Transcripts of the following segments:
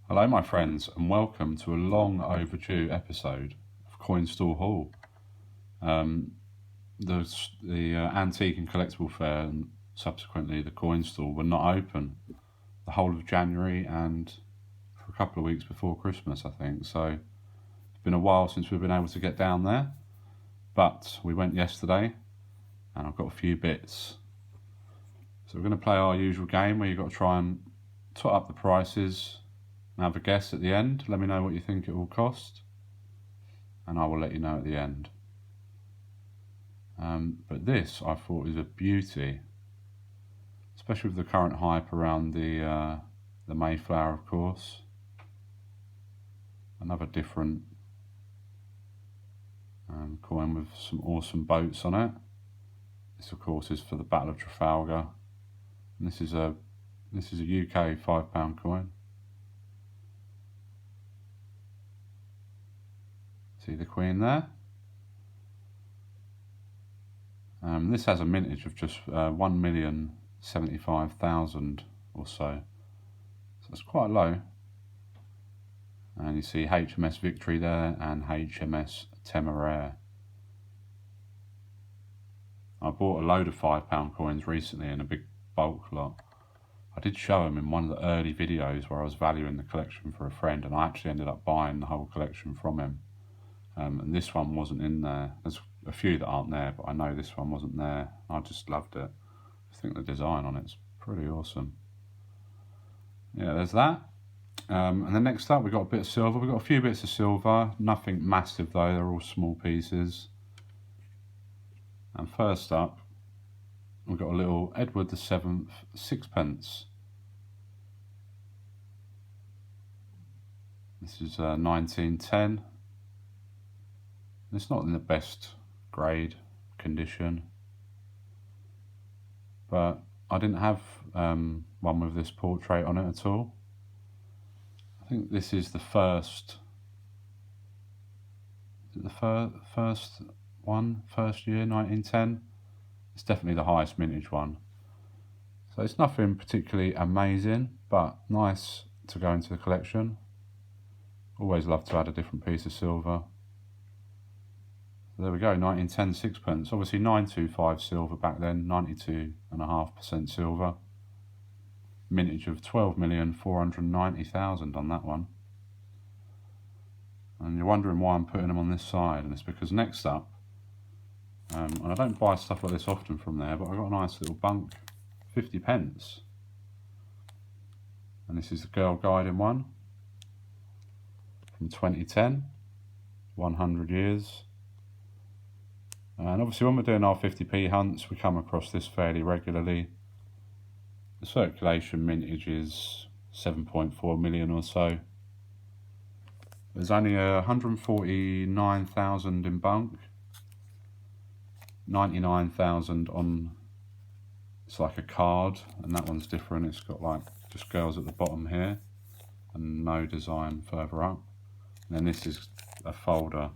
Hello my friends and welcome to a long overdue episode of Coin Store Hall. The antique and collectible fair and subsequently the coin store were not open the whole of January and for a couple of weeks before Christmas, I think. So it's been a while since we've been able to get down there, but we went yesterday and I've got a few bits. So we're going to play our usual game where you've got to try and tot up the prices and have a guess at the end. Let me know what you think it will cost and I will let you know at the end. But this I thought was a beauty, especially with the current hype around the Mayflower, of course. Another different coin with some awesome boats on it. This, of course, is for the Battle of Trafalgar. And this is a UK £5 coin. See the Queen there? This has a mintage of just 1,075,000 or so. So it's quite low. And you see HMS Victory there and HMS Temeraire. I bought a load of £5 coins recently in a big bulk lot. I did show them in one of the early videos where I was valuing the collection for a friend, and I actually ended up buying the whole collection from him. And this one wasn't in there. There's a few that aren't there, but I know this one wasn't there. I just loved it. I think the design on it's pretty awesome. Yeah, there's that. And then next up we've got a bit of silver. We've got a few bits of silver, nothing massive though, they're all small pieces. And first up we've got a little Edward VII sixpence. This is 1910. It's not in the best grade condition, but I didn't have one with this portrait on it at all. I think this is the first. Is it the first year, 1910? It's definitely the highest mintage one. So it's nothing particularly amazing, but nice to go into the collection. Always love to add a different piece of silver. There we go, 1910 sixpence. Obviously 925 silver back then, 92.5% silver. Mintage of 12,490,000 on that one. And you're wondering why I'm putting them on this side, and it's because next up, and I don't buy stuff like this often from there, but I got a nice little BUNC 50p. And this is the Girl Guiding one from 2010, 100 years. And obviously when we're doing our 50p hunts, we come across this fairly regularly. The circulation mintage is 7.4 million or so. There's only 149,000 in BUNC, 99,000 on, it's like a card, and that one's different. It's got like just girls at the bottom here and no design further up. And then this is a folder.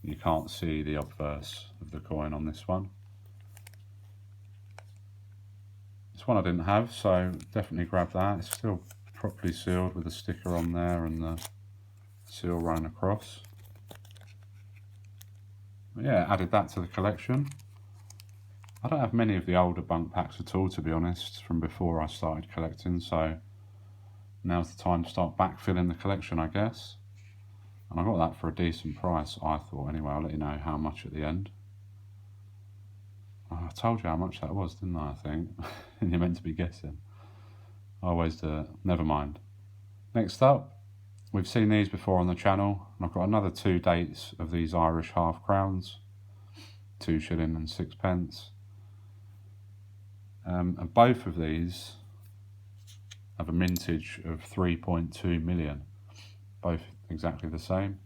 You can't see the obverse of the coin on this one. This one I didn't have, so definitely grab that. It's still properly sealed with a sticker on there and the seal running across. But yeah, added that to the collection. I don't have many of the older BUNC packs at all, to be honest, from before I started collecting, so now's the time to start backfilling the collection, I guess. And I got that for a decent price, I thought. Anyway, I'll let you know how much at the end. Oh, I told you how much that was, didn't I think? And you're meant to be guessing. I always do it. Never mind. Next up, we've seen these before on the channel. And I've got another 2 dates of these Irish half crowns. 2 shilling and 6p. And both of these have a mintage of 3.2 million. Both exactly the same.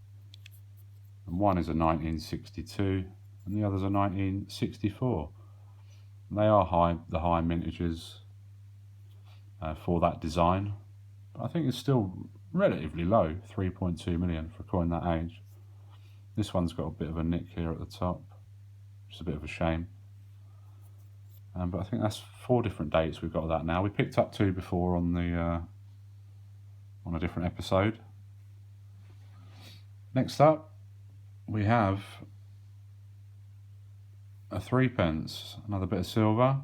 And one is a 1962 and the other's a 1964. And they are the high mintages for that design. But I think it's still relatively low, 3.2 million for a coin that age. This one's got a bit of a nick here at the top, which is a bit of a shame. But I think that's 4 different dates we've got of that now. We picked up 2 before on the on a different episode. Next up, we have a 3p, another bit of silver,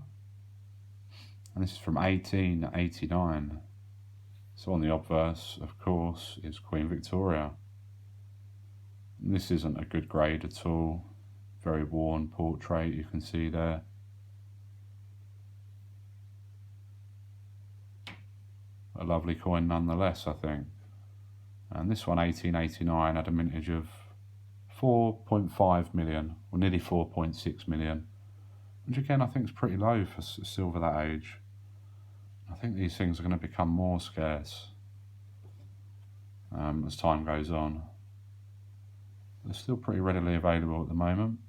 and this is from 1889. So on the obverse, of course, is Queen Victoria. And this isn't a good grade at all. Very worn portrait, you can see there. A lovely coin nonetheless, I think. And this one, 1889, had a mintage of 4.5 million, or nearly 4.6 million, which again I think is pretty low for silver that age. I think these things are going to become more scarce as time goes on. They're still pretty readily available at the moment.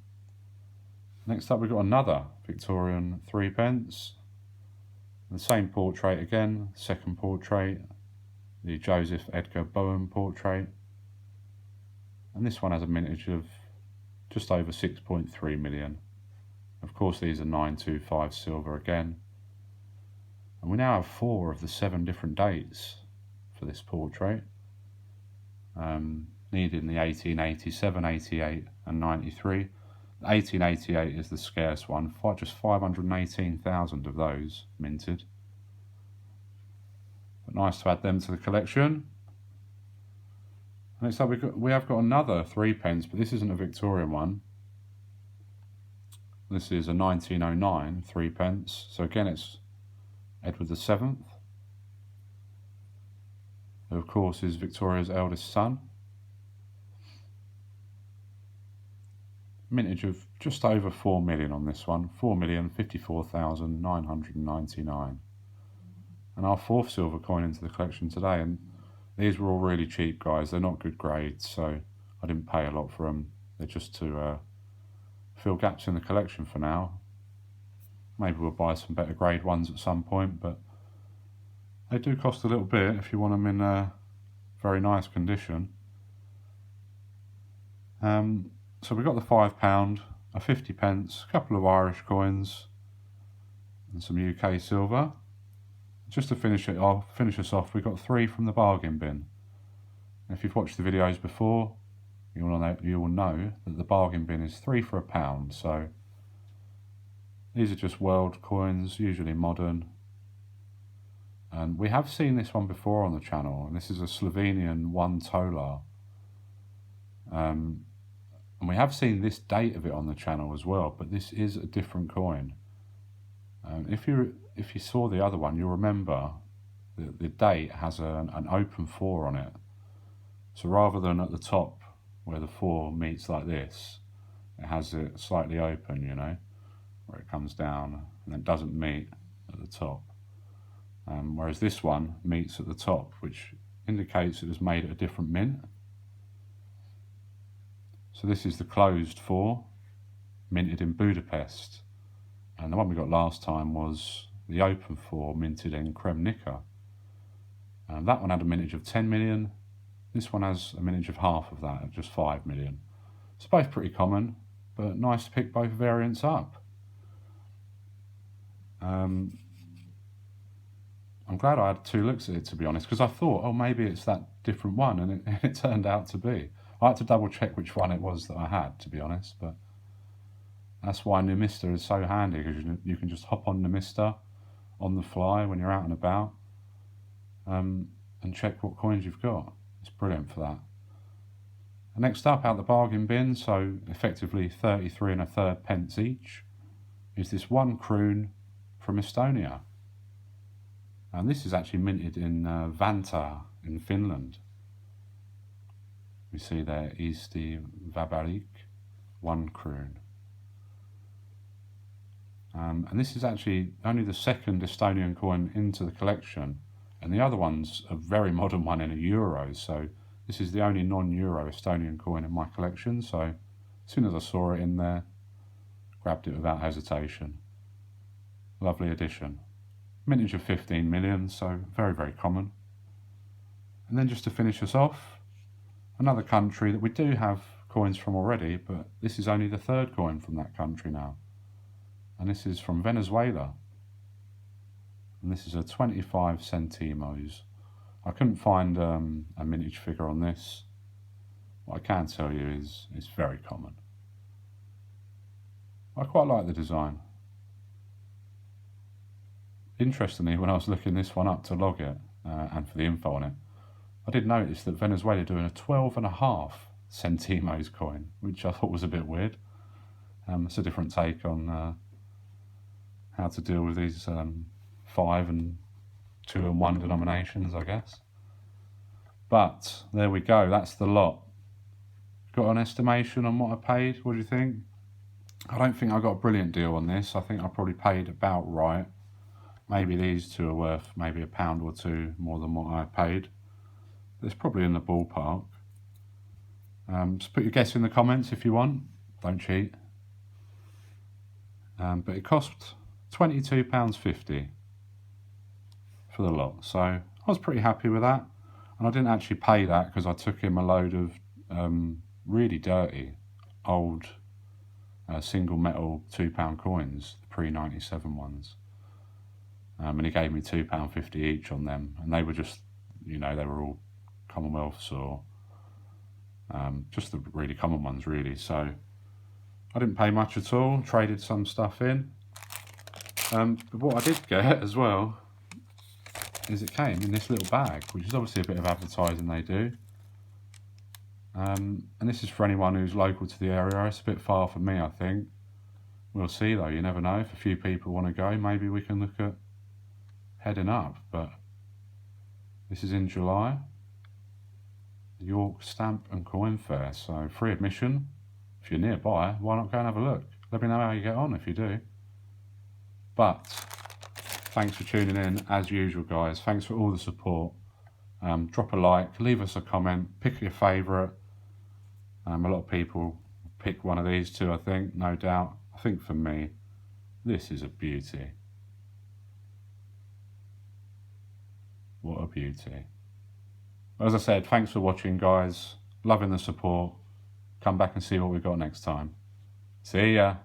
Next up, we've got another Victorian 3p. The same portrait again, second portrait, the Joseph Edgar Bowen portrait. And this one has a mintage of just over 6.3 million. Of course, these are 925 silver again. And we now have 4 of the 7 different dates for this portrait. Needed in the 1887, 88 and 93. The 1888 is the scarce one, just 518,000 of those minted. But nice to add them to the collection. Next up, we have got another 3p, but this isn't a Victorian one. This is a 1909 3p. So again, it's Edward VII, who of course is Victoria's eldest son. Mintage of just over 4 million on this one, 4,054,999. And our 4th silver coin into the collection today, and these were all really cheap, guys. They're not good grades, so I didn't pay a lot for them. They're just to fill gaps in the collection for now. Maybe we'll buy some better grade ones at some point, but they do cost a little bit if you want them in very nice condition. So we've got the £5, a 50p, a couple of Irish coins, and some UK silver. Just to finish us off, we've got 3 from the bargain bin. If you've watched the videos before, you will know that the bargain bin is 3 for £1. So these are just world coins, usually modern. And we have seen this one before on the channel, and this is a Slovenian 1 tolar. And we have seen this date of it on the channel as well, but this is a different coin. If you saw the other one, you'll remember the date has an open 4 on it. So rather than at the top where the 4 meets like this, it has it slightly open, you know, where it comes down and it doesn't meet at the top. Whereas this one meets at the top, which indicates it was made at a different mint. So this is the closed 4, minted in Budapest. And the one we got last time was the open 4, minted in Kremnica. That one had a mintage of 10 million. This one has a mintage of half of that, at just 5 million. It's both pretty common, but nice to pick both variants up. I'm glad I had 2 looks at it, to be honest, because I thought, oh, maybe it's that different one, and it turned out to be. I had to double check which one it was that I had, to be honest, but that's why Numista is so handy, because you can just hop on Numista on the fly when you're out and about, and check what coins you've got. It's brilliant for that. And next up, out the bargain bin, so effectively 33 1/3 each, is this 1 kroon from Estonia. And this is actually minted in Vantaa in Finland. We see there Eesti Vabariik, 1 kroon. And this is actually only the 2nd Estonian coin into the collection, and the other one's a very modern one in €1. So this is the only non-Euro Estonian coin in my collection. So as soon as I saw it in there, grabbed it without hesitation. Lovely addition. Mintage of 15 million, so very, very common. And then just to finish us off, another country that we do have coins from already, but this is only the 3rd coin from that country now. And this is from Venezuela. And this is a 25 centimos I couldn't find a mintage figure on this. What I can tell you is it's very common. I quite like the design. Interestingly, when I was looking this one up to log it and for the info on it, I did notice that Venezuela are doing a 12.5 centimos coin, which I thought was a bit weird. It's a different take on how to deal with these 5 and 2 and 1 denominations, I guess. But there we go, that's the lot. Got an estimation on what I paid? What do you think? I don't think I got a brilliant deal on this. I think I probably paid about right. Maybe these two are worth maybe £1 or £2 more than what I paid. It's probably in the ballpark. Just put your guess in the comments if you want. Don't cheat. But it cost £22.50 for the lot. So I was pretty happy with that. And I didn't actually pay that because I took him a load of really dirty old single metal £2 coins, the pre-97 ones. And he gave me £2.50 each on them. And they were just, they were all Commonwealths or just the really common ones really. So I didn't pay much at all, traded some stuff in. But what I did get as well is it came in this little bag, which is obviously a bit of advertising they do. And this is for anyone who's local to the area. It's a bit far for me, I think. We'll see though, you never know. If a few people want to go, maybe we can look at heading up. But this is in July. York Stamp and Coin Fair, so free admission. If you're nearby, why not go and have a look? Let me know how you get on if you do. But thanks for tuning in as usual, guys. Thanks for all the support. Drop a like, leave us a comment, pick your favourite. A lot of people pick one of these two, I think, no doubt. I think for me, this is a beauty. What a beauty. As I said, thanks for watching, guys. Loving the support. Come back and see what we've got next time. See ya.